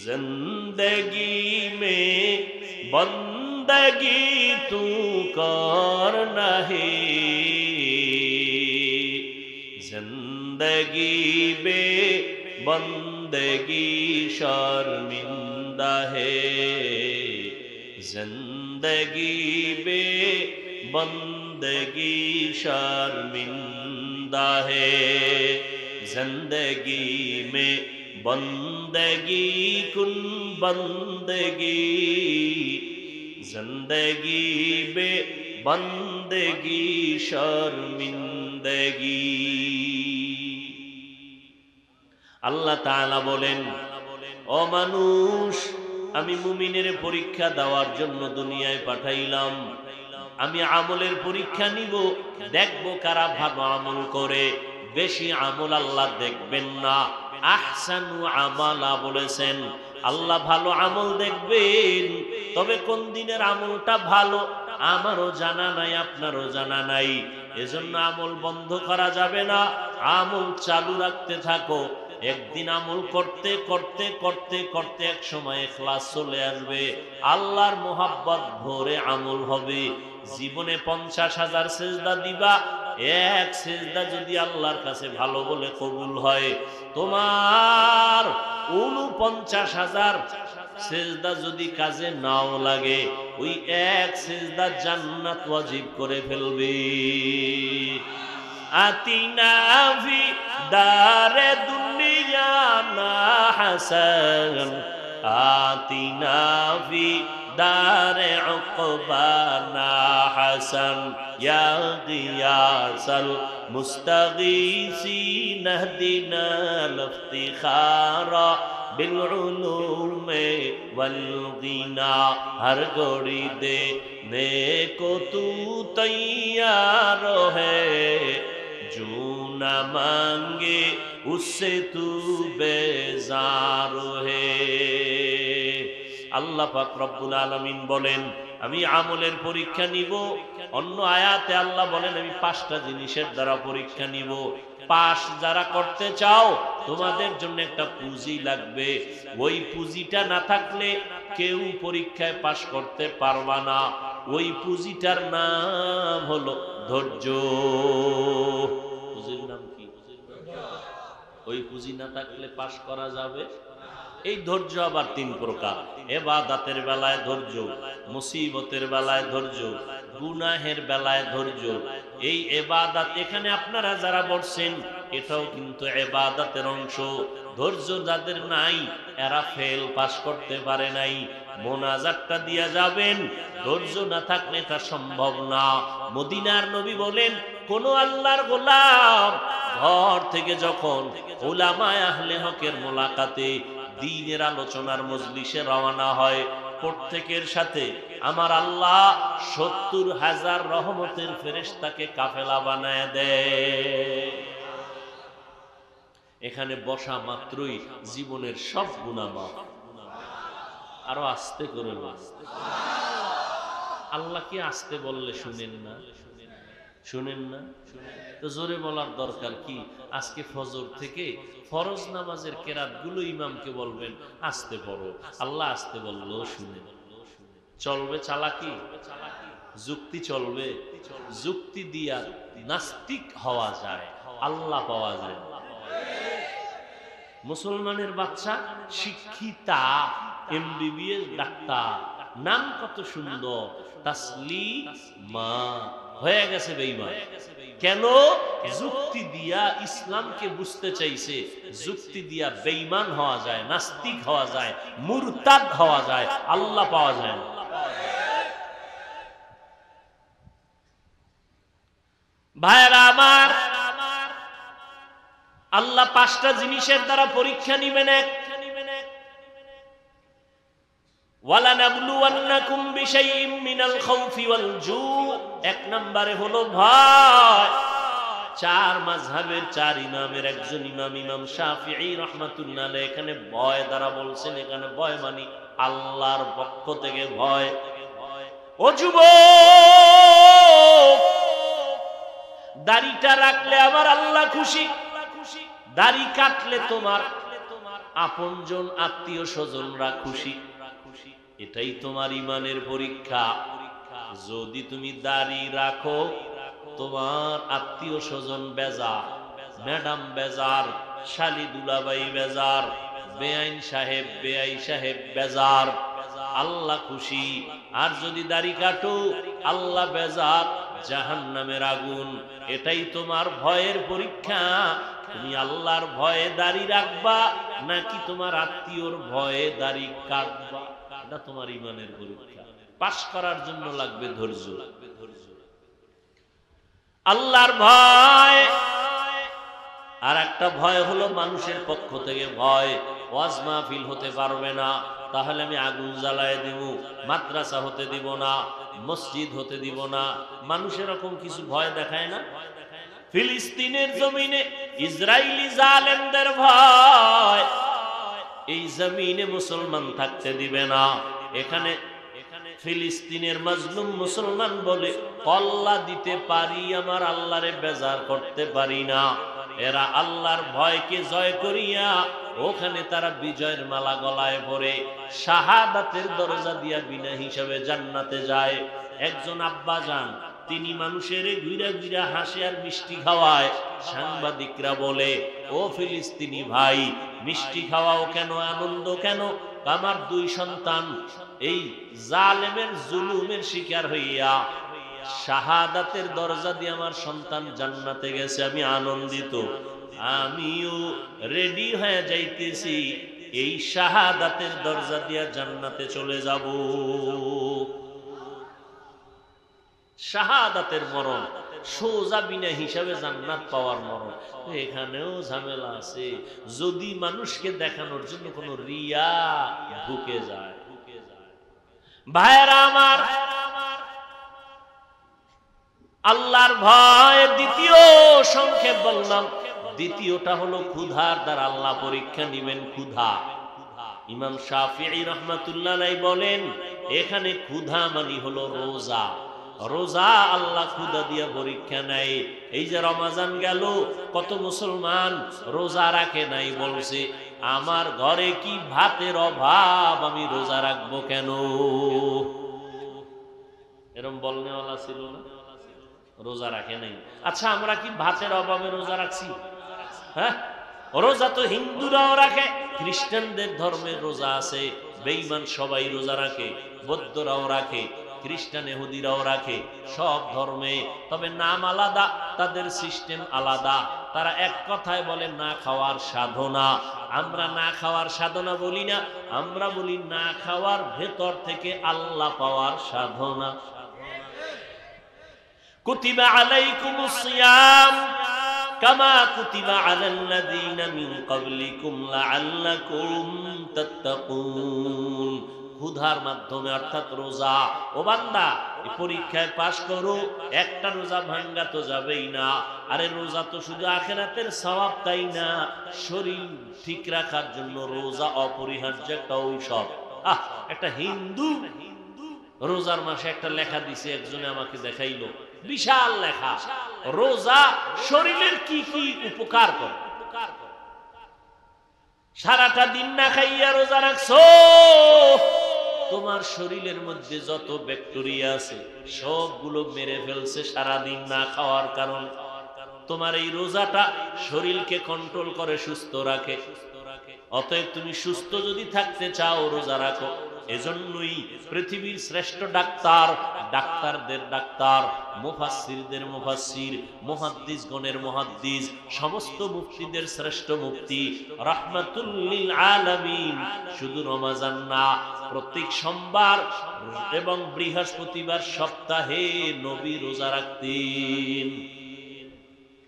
जिंदगी बंदगी तू करना है, जिंदगी बे बंदगी शर्मिंदा है, जिंदगी बे बंदगी शर्मिंदा है, जिंदगी में बंदगी कुन बंदगी, जिंदगी बे बंदगी शर्मिंदगी। আল্লাহ তাআলা বলেন, ও মানুষ, আমি মুমিনের পরীক্ষা দেওয়ার জন্য দুনিয়ায় পাঠাইলাম। আমি আমলের পরীক্ষা নিব, দেখব কারা ভালো আমল করে। বেশি আমল আল্লাহ দেখবেন না, আহসানু আমালা বলেছেন। আল্লাহ ভালো আমল দেখবেন, তবে কোন দিনের আমলটা ভালো আমারও জানা নাই, আপনারও জানা নাই। এজন্য আমল বন্ধ করা যাবে না, আমল চালু রাখতে থাকো। একদিন আমল করতে করতে করতে করতে এক সময় ইখলাস চলে আসবে, আল্লাহর মোহাব্বত ভরে আমল হবে। জীবনে 50,000 সিজদা দিবা, এক সিজদা যদি আল্লাহর কাছে ভালো বলে কবুল হয়, তোমার 49,000 সিজদা যদি কাজে নাও লাগে, ওই এক সিজদা জান্নাত ওয়াজিব করে ফেলবে। আতিনা ফি দারে দুনিয়া না হাসান, আতিনা ফি দারে উকবা না হাসান, ইয়া গিয়াসাল মুস্তাগীসিন ইহদিনা লিফতিখারা বিল উলুমে ওয়াল গিনা। হর ঘড়ি দেনে কো তু তৈয়ার হ্যায়, जो न मांगे उससे तू बेजार है। আল্লাহ পাক রব্বুল আলামিন বলেন, আমি আমলের পরীক্ষা নিব। অন্য আয়াতে আল্লাহ বলেন, আমি 5টা জিনিসের দ্বারা পরীক্ষা নিব। পাস যারা করতে চাও, তোমাদের জন্য একটা পুঁজি লাগবে। ওই পুঁজিটা না থাকলে কেউ পরীক্ষায় পাস করতে পারবা না। ওই পুঁজিটার নাম হলো ধৈর্য। পুঁজির নাম কি? ওই পুঁজি না থাকলে পাস করা যাবে। এই ধৈর্য আবার 3 প্রকার। ইবাদতের বেলায় ধৈর্য, মুসিবতের বেলায় ধৈর্য, গুনাহের বেলায় ধৈর্য। এই ইবাদত, এখানে আপনারা যারা বলছেন, এটাও কিন্তু ইবাদতের অংশ। ধৈর্য যাদের নাই, এরা ফেল, পাস করতে পারে নাই। মোনাজাতটা দিয়া যাবেন, ধৈর্য না থাকলে এটা সম্ভব না। মদিনার নবী বলেন, কোন আল্লাহর গোলাম ঘর থেকে যখন উলামায়ে আহলে হকের মোলাকাতে, দ্বীনের আলোচনার মজলিসে রওনা হয়, প্রত্যেকের সাথে আমার আল্লাহ 70,000 রহমতের ফেরেশতাকে কাফেলা বানায় দেয়। এখানে বসা মাত্রই জীবনের সব গুনাহ মাফ। আরো আস্তে করে আল্লাহ কি আস্তে বললে শুনেন না? শুনেন না? তো জোরে বলার দরকার কি? আজকে ফজর থেকে ফরজ নামাজের কেরাত গুলো ইমামকে বলবেন আস্তে পড়ো, আল্লাহ আস্তে বললো শুনেন। চলবে চালাকি? যুক্তি চলবে? যুক্তি দিয়া নাস্তিক হওয়া যায়, আল্লাহ পাওয়া যায়। মুসলমানের বাচ্চা শিক্ষিতা, MBBS ডাক্তার, নাম কত সুন্দর, তাসলিমা, হয়ে গেছে বেঈমান। কেন? যুক্তি দিয়া ইসলামকে বুঝতে চাইছে। যুক্তি দিয়া বেঈমান হওয়া যায়, নাস্তিক হওয়া যায়, মুরতাদ হওয়া যায়, আল্লাহ পাওয়া যায় না। ভাইরা আমার, আল্লাহ 5টা জিনিসের দ্বারা পরীক্ষা নিবেন। ওয়ালানাবলুওয়ান্নাকুম বিশাইইম মিনাল খাউফি ওয়াল জু। 1 নম্বরে হলো ভয়। 4 মাযহাবের 4 ইমামের একজন ইমাম, ইমাম শাফিঈ রাহমাতুল্লাহ আলাইহি, এখানে ভয় দ্বারা বলছেন, এখানে ভয় মানে আল্লাহর পক্ষ থেকে ভয়। ও যুবক, দাড়িটা রাখলে আমার আল্লাহ খুশি, দাড়ি কাটলে তোমার আপনজন আত্মীয় স্বজনরা খুশি। এটাই তোমার ইমানের পরীক্ষা। যদি তুমি দাড়ি রাখো, তোমার আত্মীয় স্বজন বেজার, ম্যাডাম বেজার, শালি দুলাবাই বেজার, বেআইন সাহেব বেআই সাহেব বেজার, আল্লাহ খুশি। আর যদি দাড়ি কাটো, আল্লাহ বেজার, জাহান্নামের আগুন। এটাই তোমার ভয়ের পরীক্ষা। তুমি আল্লাহর ভয়ে দাড়ি রাখবা নাকি তোমার আত্মীয়র ভয়ে দাড়ি কাটবা? এটা তোমার ইমানের পরীক্ষা। পাস করার জন্য লাগবে ধৈর্য। আল্লাহর ভয়। আর একটা ভয় হলো মানুষের পক্ষ থেকে ভয়। ওয়াজ মাহফিল হতে পারবে না, তাহলে আমি আগুন জ্বালায় দিব, মাদ্রাসা হতে দিব না, মসজিদ হতে দিব না। মানুষ এরকম কিছু ভয় দেখায় না? ফিলিস্তিনের জমিনে ইসরায়েলি জালেমদের ভয়, এই জমিনে মুসলমান থাকতে দিবে না। এখানে ফিলিস্তিনের মাজলুম মুসলমান বলে, কল্লা দিতে পারি, আমার আল্লাহরে বেজার করতে পারি না। এরা আল্লাহর ভয়কে জয় করিয়া ওখানে তারা বিজয়ের মালা গলায় পরে শাহাদাতের দরজা দিয়া বিনা হিসাবে জান্নাতে যায়। একজন আব্বা যান, তিনি মানুষের ঘুরা ঘুরা হাসে আর মিষ্টি খাওয়ায়। সাংবাদিকরা বলে, ও ফিলিস্তিনি ভাই, মিষ্টি খাওয়াও কেন, আনন্দ কেন? আমার 2 সন্তান এই জালেমের জুলুমের শিকার হইয়া শাহাদাতের দরজা দিয়ে আমার সন্তান জান্নাতে গেছে, আমি আনন্দিত। আমিও রেডি হয়ে যাইতেছি, এই শাহাদাতের দরজা দিয়ে জান্নাতে চলে যাব। শাহাদাতের মরণ, সোজা বিনা হিসাবে জান্নাত পাওয়ার মরণ। এখানেও ঝামেলা আছে, যদি মানুষকে দেখানোর জন্য কোন রিয়া ঢুকে যায়। ভাইরা আমার, আল্লাহর ভয় দ্বিতীয় সংক্ষেপ বললাম। দ্বিতীয়টা হলো ক্ষুধার দ্বারা আল্লাহ পরীক্ষা নিবেন। ক্ষুধা, ইমাম শাফিঈ রাহমাতুল্লাহ আলাইহি বলেন, এখানে ক্ষুধা মানে হলো রোজা। রোজা আল্লাহ ক্ষুধা দিয়া পরীক্ষা নেয়। এই যে রমজান গেল, কত মুসলমান রোজা রাখে নাই, বলছে আমার ঘরে কি ভাতের অভাব, আমি রোজা রাখবো কেন? এরকম বলনেওয়ালা ছিল না? রোজা রাখে নাই। আচ্ছা, আমরা কি ভাতের অভাবে রোজা রাখছি? হ্যাঁ, রোজা তো হিন্দুরাও রাখে, খ্রিস্টানদের ধর্মের রোজা আছে, বেঈমান সবাই রোজা রাখে, বৌদ্ধরাও রাখে, খ্রিস্টান ইহুদিরাও রাখে, সব ধর্মে। তবে নাম আলাদা, তাদের সিস্টেম আলাদা। তারা এক কথায় বলে না খাওয়ার সাধনা। আমরা না খাওয়ার সাধনা বলি না, আমরা বলি না খাওয়ার ভেতর থেকে আল্লাহ পাওয়ার সাধনা। কুতিবা আলাইকুমুস সিয়াম কামা কুতিবা আলাল্লাযীনা মিন ক্বাবলিকুম লাআল্লাকুম তাত্তাকুন। ক্ষুধার মাধ্যমে, অর্থাৎ রোজা। ও বান্দা, এই পরীক্ষায় পাশ করো, একটা রোজা ভাঙ্গা তো যাবেই না। আরে রোজা তো শুধু আখিরাতের সওয়াব তাই না, শরীর ঠিক রাখার জন্য রোজা অপরিহার্য একটা ঔষধ। একটা হিন্দু রোজার মাসে একটা লেখা দিছে, একজনে আমাকে দেখাইলো, বিশাল লেখা, রোজা শরীরের কি কি উপকার করে। সারাটা দিন না খাইয়া রোজা রাখছো, তোমার শরীরের মধ্যে যত ব্যাকটেরিয়া আছে সবগুলো মেরে ফেলছে সারাদিন না খাওয়ার কারণে। তোমার এই রোজাটা শরীরকে কন্ট্রোল করে, সুস্থ রাখে। অতএব তুমি সুস্থ যদি থাকতে চাও, রোজা রাখো। এজন্যই পৃথিবীর শ্রেষ্ঠ ডাক্তার, ডাক্তারদের ডাক্তার, মুফাসসিরদের মুফাসসির, মুহাদ্দিসগণের মুহাদ্দিস, সমস্ত মুফতিদের শ্রেষ্ঠ মুফতি রাহমাতুল লিল আলামিন। শুধু রমজান না, প্রত্যেক সোমবার এবং বৃহস্পতিবার সপ্তাহে নবী রোজা রাখতেন।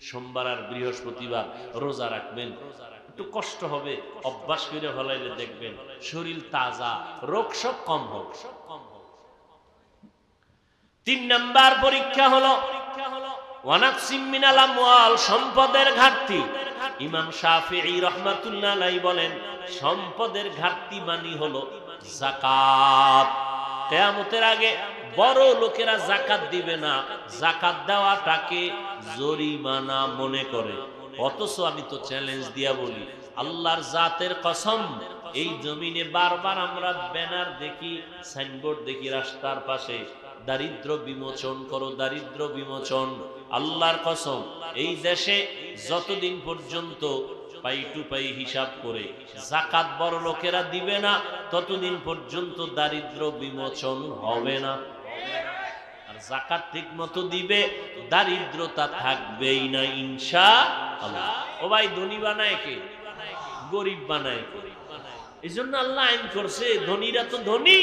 সোমবার আর বৃহস্পতিবার রোজা রাখবেন। একটু কষ্ট হবে, অভ্যাস করে ফেলাইলে দেখবেন শরীর তাজা, রোগ সব কম হোক। 3 নাম্বার পরীক্ষা হলো ওয়ানাকসিম মিনাল আমওয়াল, সম্পদের ঘাটতি। ইমাম শাফিঈ রাহমাতুল্লাহ আলাইহি বলেন, সম্পদের ঘাটতি মানে হলো যাকাত। কিয়ামতের আগে বড় লোকেরা যাকাত দিবে না, যাকাত দেওয়াটাকে জরিমানা মনে করে। অথচ আমি তো চ্যালেঞ্জ দিয়া বলি, আল্লাহর জাতের কসম, এই জমিনে বারবার আমরা ব্যানার দেখি, সাইনবোর্ড দেখি রাস্তার পাশে, দারিদ্র বিমোচন করো, দারিদ্র বিমোচন। আল্লাহর কসম, এই দেশে যতদিন পর্যন্ত পাই টু পাই হিসাব করে যাকাত বড় লোকেরা দিবে না, ততদিন পর্যন্ত দারিদ্র বিমোচন হবে না। আর যাকাত ঠিক মতো দিবে, দারিদ্রতা থাকবেই না ইনশাআল্লাহ। ও ভাই, ধনী বানায় কে? গরিব বানায় কে? এই জন্য আল্লাহ আইন করছে, ধনীরা তো ধনী,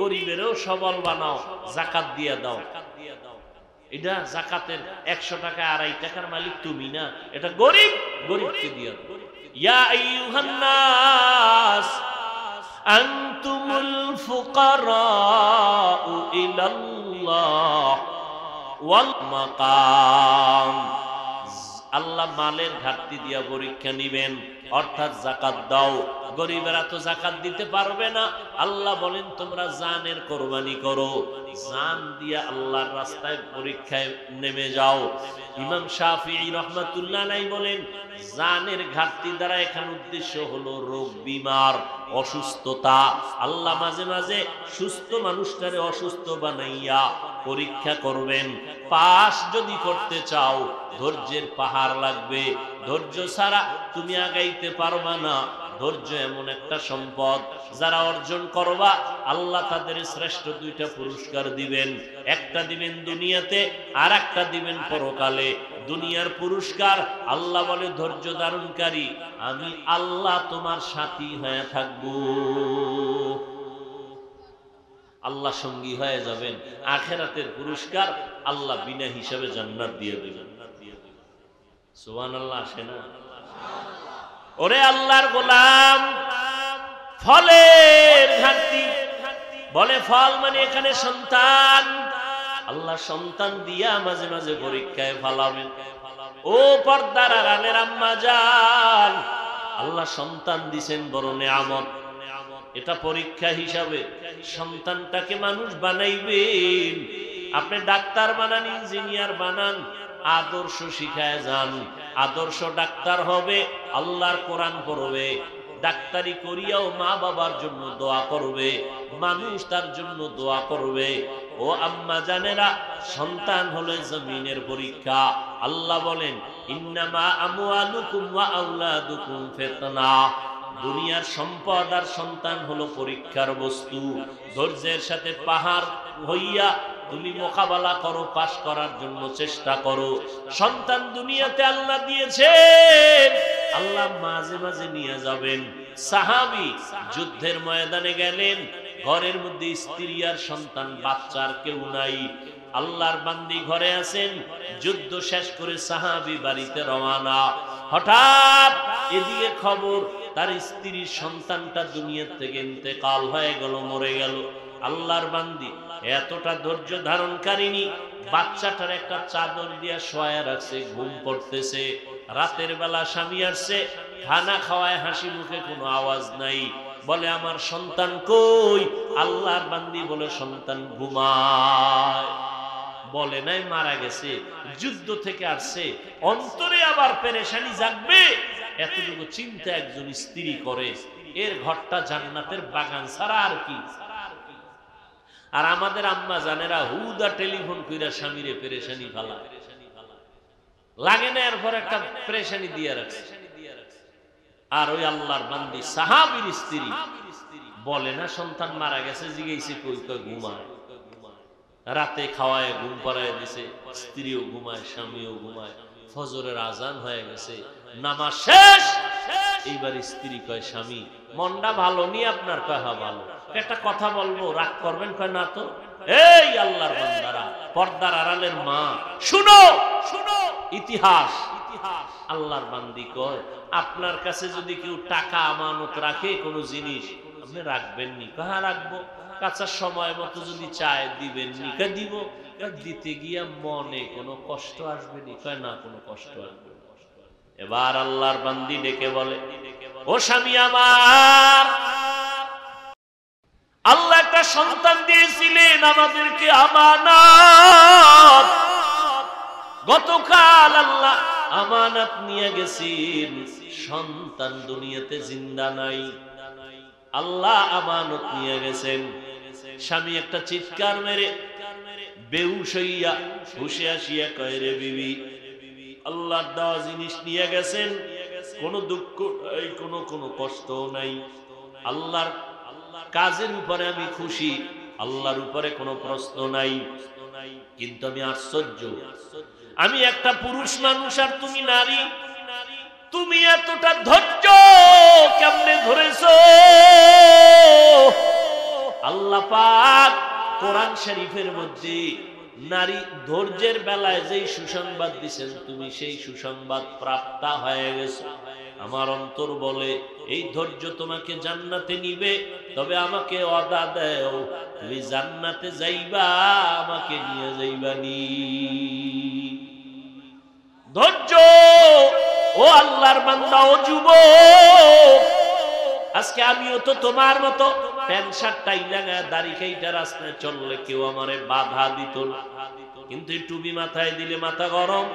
গরিবেরও সবল বানাও, যাকাত দিয়ে দাও। এটা যাকাতের 100 টাকা 2.5 টাকার মালিক তুমি না, এটা গরিব, গরিবকে দিয়ে দাও। ইয়া আইয়ুহান নাস আনতুমুল ফুকারাউ ইলাল্লাহ ওয়াল মাকাম। আল্লাহ মালের ঘাটতি দিয়া পরীক্ষা নিবেন, অর্থাৎ যাকাত দাও। গরিবেরা তো যাকাত দিতে পারবে না, আল্লাহ বলেন তোমরা জানের কোরবানি করো, জান দিয়া আল্লাহর রাস্তায় পরীক্ষায় নেমে যাও। ইমাম শাফিঈ রাহমাতুল্লাহ আলাইহি বলেন, জানের ঘাটতি দ্বারা এখানে উদ্দেশ্য হলো রোগ বিমার, অসুস্থতা। আল্লাহ মাঝে মাঝে সুস্থ মানুষটারে অসুস্থ বানাইয়া পরীক্ষা করবেন। পাস যদি করতে চাও, ধৈর্যের পাহাড় লাগবে, ধৈর্য ছাড়া তুমি আগাইতে পারবা না। ধৈর্য এমন একটা সম্পদ, যারা অর্জন করবা আল্লাহ তাদের শ্রেষ্ঠ 2টা পুরস্কার দিবেন। একটা দিবেন দুনিয়াতে, আর একটা দিবেন পরকালে। দুনিয়ার পুরস্কার আল্লাহ বলে, ধৈর্য ধারণকারী আমি আল্লাহ তোমার সাথী হয়ে থাকবো, আল্লাহ সঙ্গী হয়ে যাবেন। আখিরাতের পুরস্কার আল্লাহ বিনা হিসাবে জান্নাত দিয়ে দিবেন। সুবহানাল্লাহ, আসে না? ওরে আল্লাহর গোলাম, ফলের ঘাটতি, বলে ফল মানে এখানে সন্তান। আল্লাহ সন্তান দিয়া মাঝে মাঝে পরীক্ষায় ফেলাবেন। ও পর্দার আড়ালের আম্মা জান, আল্লাহ সন্তান দিছেন বড় নেয়ামত, এটা পরীক্ষা হিসাবে। সন্তানটাকে মানুষ বানাইবেন, আপনি ডাক্তার বানান, ইঞ্জিনিয়ার বানান, আদর্শ শিখায় যান। আদর্শ ডাক্তার হবে, আল্লাহর কোরআন পড়বে, ডাক্তারি করিয়াও মা বাবার জন্য দোয়া করবে, মানুষ তার জন্য দোয়া করবে। ও আম্মা জানেরা, সন্তান হলো জমিনের পরীক্ষা। আল্লাহ বলেন, ইন্নামা আমওয়ালুকুম ওয়া আওলাদুকুম ফিতনা। দুনিয়ার সম্পদ আর সন্তান হলো পরীক্ষার বস্তু। ধৈর্যের সাথে পাহাড় হইয়া তুমি মোকাবেলা করো, পাশ করার জন্য চেষ্টা করো। সন্তান দুনিয়াতে আল্লাহ দিয়েছেন, আল্লাহ মাঝে মাঝে নিয়ে যাবেন। সাহাবী যুদ্ধের ময়দানে গেলেন, ঘরের মধ্যে স্ত্রী আর সন্তান, বাচ্চার কেউ নাই। আল্লাহর বান্দি ঘরে আছেন, যুদ্ধ শেষ করে সাহাবী বাড়িতে রওনা। হঠাৎ এদিকে খবর, তার স্ত্রীর সন্তানটা দুনিয়া থেকে ইন্তেকাল হয়ে গেল, মরে গেল। আল্লাহর বান্দি এতটা ধৈর্য ধারণকারিনী, বাচ্চাটার একটা চাদর দিয়া শোয়া রাখছে, ঘুম পড়তেছে। রাতের বেলা স্বামী আসছে, খানা খাওয়ায়, হাসি মুখে, কোনো আওয়াজ নাই। বলে আমার সন্তান কই? আল্লাহর বান্দি বলে সন্তান ঘুমায়। বলে নাই মারা গেছে, যুদ্ধ থেকে আসছে, অন্তরে আবার পেরেশানি জাগবে। এতটুকু চিন্তা একজন স্ত্রী করে, এর ঘরটা জান্নাতের বাগান ছাড়া আর কি। আর আমাদের আম্মা জানেরা হুদা টেলিফোন কইরা স্বামীরে পেরেশানি ফালা লাগে না, এরপর একটা পেরেশানি দিয়ে রাখছে। আর ওই আল্লাহর বান্দি সাহাবীর স্ত্রী বলে না সন্তান মারা গেছে, জিগাইছে কই? কই ঘুমায়। রাতে খাওয়ায় ঘুম পাড়ায় দিছে, স্ত্রীও ঘুমায়, স্বামীও ঘুমায়। ফজরের আজান হয়ে গেছে, নামাজ শেষ। এইবার স্ত্রী কয়, স্বামী মনটা ভালো নি আপনার? কয় হ্যাঁ ভালো। একটা কথা বলবো, রাগ করবেন? কয় না তো। এই আল্লাহর বান্দারা, পর্দার আড়ালের মা, শুনো শুনো ইতিহাস। আল্লাহর বান্দি কয়, আপনার কাছে যদি কেউ টাকা আমানত রাখে, কোনো জিনিস, আপনি রাখবেন নি? কয় হ্যাঁ রাখবো। কাছে সময় মতো যদি চায় দিবেন নি? কয় দিব। দিতে গিয়া মনে কোনো কষ্ট আসবে নি? কয় না, কোনো কষ্ট আসবে না। এবার আল্লাহর বান্দি ডেকে বলে, ও স্বামী আমার, আল্লাহ একটা সন্তান দিয়েছিলেন আমাদেরকে আমানত। গতকাল আল্লাহ আমানত নিয়ে গেছেন, সন্তান দুনিয়াতে জিন্দা নাই। আল্লাহ আমানত নিয়ে গেছেন। স্বামী একটা চিৎকার মেরে বেহুশ হইয়া হুশে আসিয়া কয়, রে বিবি, আল্লাহর দেওয়া জিনিস নিয়ে গেছেন, কোনো দুঃখ নাই, কোনো কষ্ট নাই। আল্লাহর কাজের উপরে আমি খুশি, আল্লাহর উপরে কোনো প্রশ্ন নাই। কিন্তু আমি আশ্চর্য, আমি একটা পুরুষ মানুষ আর তুমি নারী, তুমি এতটা ধৈর্য কেমনে ধরেছো? আল্লাহ পাক কোরআন শরীফের মধ্যে নারী ধৈর্যের বেলায় যেই সুসংবাদ দিয়েছেন, তুমি সেই সুসংবাদ প্রাপ্তা হয়ে গেছো। আমার অন্তর বলে এই ধৈর্য তোমাকে জান্নাতে নিবে, তবে আমাকে ওয়াদা দাও তুমি জান্নাতে যাইবা, আমাকে নিয়ে যাইবা নি। ধৈর্য। ও আল্লাহর বান্দা, ও যুবক, আজকে আমিও তো তোমার মতো প্যান্ট শার্ট টাই লাগা দাড়ি খাইটা রাস্তায় চললে কেউ আমারে বাধা দিত না, কিন্তু টুপি মাথায় দিলে মাথা গরম,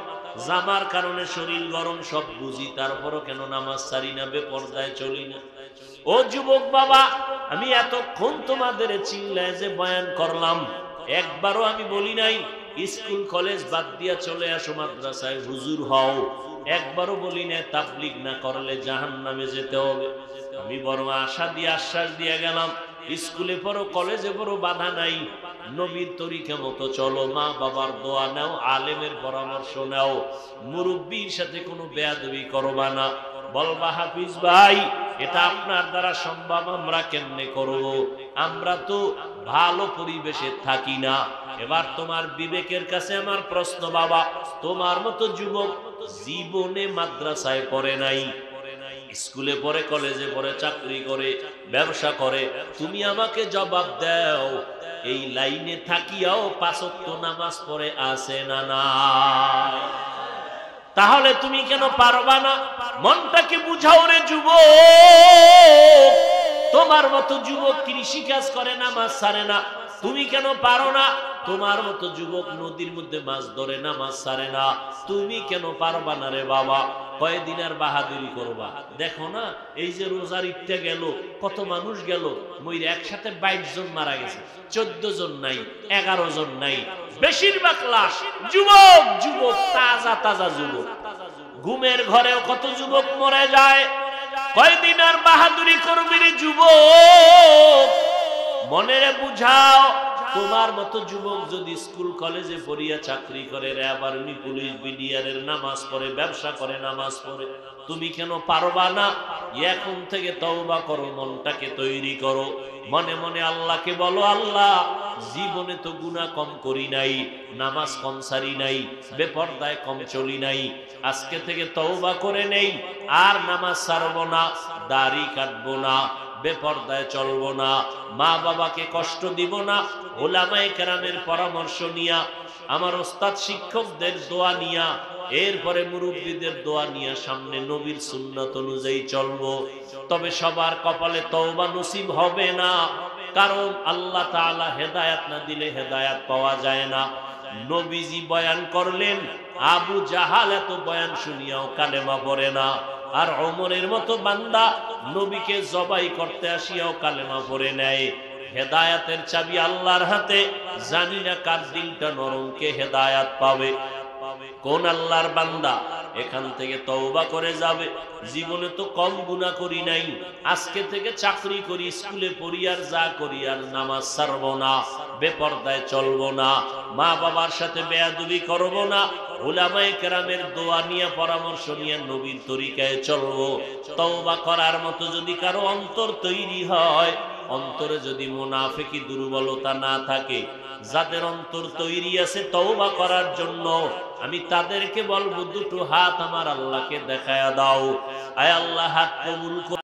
জামার কারণে শরীর গরম, সব বুঝি, তারপরও কেন নামাজ ছাড়ি না, বেপরদায় চলি না। ও যুবক বাবা, আমি এতক্ষণ তোমাদের চিল্লায় যে বয়ান করলাম, একবারও আমি বলি নাই স্কুল কলেজ বাদ দিয়া চলে আসো মাদ্রাসায় হুজুর হও, একবারও বলি না তাবলীগ না করলে জাহান্নামে যেতে হবে। আমি বড় আশা দিয়ে আশ্বাস দিয়ে গেলাম, স্কুলে পড়ো কলেজে পড়ো বাধা নাই, নবীর তরিকা মতো চলো, মা বাবার দোয়া নাও, আলেমের পরামর্শ নাও, মুরব্বীর সাথে কোনো বেয়াদবি করবা না। বলবা হাফিজ ভাই এটা আপনার দ্বারা সম্ভব, আমরা কেমনে করব? আমরা তো ভালো পরিবেশে থাকি না। এবার তোমার বিবেকের কাছে আমার প্রশ্ন, বাবা তোমার মতো যুবক জীবনে মাদ্রাসায় পড়ে নাই, স্কুলে পড়ে, কলেজে পড়ে, চাকরি করে, ব্যবসা করে, তুমি আমাকে জবাব দাও, এই লাইনে থাকিয়াও ৫ ওয়াক্ত নামাজ পড়ে আছে না না? তাহলে তুমি কেন পারবা না? মনটাকে বুঝাও রে যুবক। তোমার মতো যুবক কৃষি কাজ করে, নামাজ ছাড়ে না, তুমি কেন পারো না? তোমার মতো যুবক নদীর মধ্যে মাছ ধরে, নামাজ ছাড়ে না, তুমি কেন পারবা না রে বাবা? কয়দিন আর বাহাদুরি করবা? দেখো না এই যে রোজার ঈদটা গেল, কত মানুষ গেল, মইরা একসাথে 22 জন মারা গেছে, 14 জন নাই, 11 জন নাই, বেশিরভাগ লাশ যুবক, যুবক, তাজা তাজা যুবক। ঘুমের ঘরেও কত যুবক মরে যায়। কয়দিন আর বাহাদুরি করবি রে যুবক? মনে বুঝাও, তোমার মতো যুবক যদি স্কুল কলেজে পড়িয়া চাকরি করে, র্যাব আর্মি পুলিশ বিডিআরের নামাজ পড়ে, ব্যবসা করে, নামাজ পড়ে, তুমি কেন পারবা না? এখন থেকে তওবা করো, মনটাকে তৈরি করো, মনে মনে আল্লাহকে বলো, আল্লাহ জীবনে তো গুনাহ কম করি নাই, নামাজ কম সারি নাই, বেপরদায় কম চলি নাই, আজকে থেকে তওবা করে নেই, আর নামাজ ছাড়বো না, দাড়ি কাটবো না, বেপরদায় চলবো না, মা বাবাকে কষ্ট দিব না, ওলামায়ে কেরামের পরামর্শ নিয়া, আমার ওস্তাদ শিক্ষকদের দোয়া নিয়া, এরপরে মুরব্বীদের দোয়া নিয়া সামনে নবীর সুন্নাত অনুযায়ী চলবো। তবে সবার কপালে তওবা নসিব হবে না, কারণ আল্লাহ তাআলা হেদায়েত না দিলে হেদায়েত পাওয়া যায় না। নবীজি বয়ান করলেন, আবু জাহাল এত বয়ান শুনিয়াও কালেমা পড়ে না, আর ওমরের মতো বান্দা নবীকে জবাই করতে আসিয়াও কালেমা পড়ে নেয়। হেদায়েতের চাবি আল্লাহর হাতে, জানি না কার দিলটা নরম, কে হেদায়েত পাবে, কোন আল্লাহর বান্দা এখান থেকে তওবা করে যাবে। জীবনে তো কম গুনাহ করি নাই, আজকে থেকে চাকরি করি, স্কুলে পড়ি, আর যা করি, আর নামাজ ছাড়বো না, বেপরদায় চলবো না, মা বাবার সাথে বেয়াদবি করবো না, উলামায়ে কেরামের দোয়া নিয়ে, পরামর্শ নিয়ে নবীর তরিকায় চলবো। তওবা করার মতো যদি কারো অন্তর তৈরি হয়, অন্তরে যদি মুনাফিকি দুর্বলতা না থাকে, যাদের অন্তর তৈরি আছে তওবা করার জন্য, আমি তাদেরকে বলবো দুটো হাত আমার আল্লাহকে দেখায়া দাও। আয় আল্লাহ, হাত কবুল